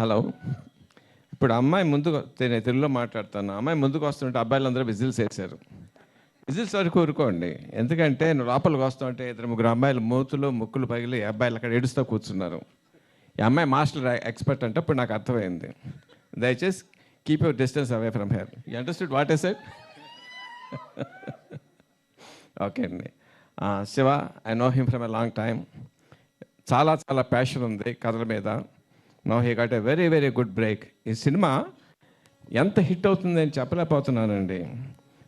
Hello. ఇప్పుడు అమ్మాయి ముందుకు నేను తెలుగులో మాట్లాడతాను. అమ్మాయి ముందుకు వస్తుంటే అబ్బాయిలందరూ విజిల్స్ వేశారు. విజిల్స్ వరకు ఊరుకోండి, ఎందుకంటే నువ్వు లోపలికి వస్తుంటే 2-3 అమ్మాయిలు మూతులు ముక్కులు పగిలి అబ్బాయిలు అక్కడ ఏడుస్తూ కూర్చున్నారు. ఈ అమ్మాయి మాస్టర్ ఎక్స్పర్ట్ అంటే ఇప్పుడు నాకు అర్థమైంది. దయచేసి keep your distance away from here. You understood what I said? Okay అండి. Shiva, I know him from a long time. చాలా చాలా ప్యాషన్ ఉంది కథల మీద. No he got a very very good break. ఈ సినిమా ఎంత హిట్ అవుతుంది అని చెప్పలేకపోతున్నానండి.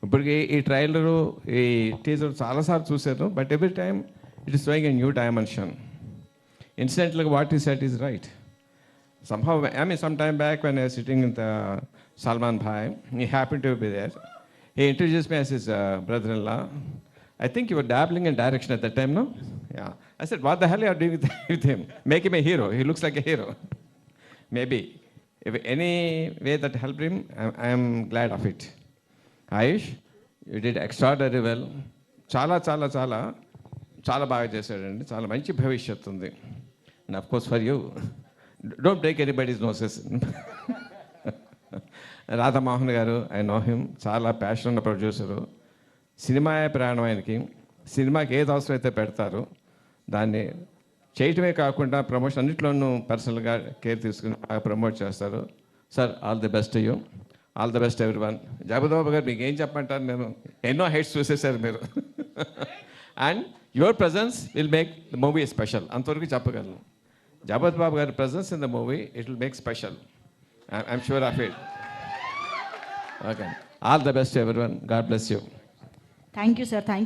ఇప్పటికి ఈ ట్రైలరు, ఈ టీజర్ చాలాసార్లు చూశాను, but every time it is showing a new dimension. Incidentally, what he said is right. Somehow, I mean, some time back when I was sitting in the Salman Bhai, he happened to be there. He introduced me as his brother-in-law. I think you were dabbling in direction at that time, no? Yeah. I said, what the hell are you doing with him? Make him a hero. He looks like a hero. Maybe. If any way that helped him, I am glad of it. Ayush, you did extraordinarily well. చాలా చాలా చాలా చాలా బాగా చేశాడండి. చాలా మంచి భవిష్యత్తు ఉంది. And of course for you, don't break anybody's noses. Radha Mohan గారు, ఐ నో హిమ్, చాలా ప్యాషన్ ఉన్న ప్రొడ్యూసరు. సినిమా ప్రయాణం ఆయనకి. సినిమాకి ఏది అవసరం అయితే పెడతారు, దాన్ని చేయటమే కాకుండా ప్రమోషన్ అన్నింటిలోనూ పర్సనల్గా కేర్ తీసుకుని బాగా ప్రమోట్ చేస్తారు. Sir, all the best you. All the best everyone. Jagapathi Babu గారు, మీకు ఏం చెప్పంటారు, నేను ఎన్నో హైట్స్ చూసేసారు మీరు. And your presence will make the movie special. అంతవరకు చెప్పగలను. జగపతిబాబు గారి presence in the movie, it will make special. I'm sure of it. Okay, all the best everyone. God bless you. Thank you sir. Thank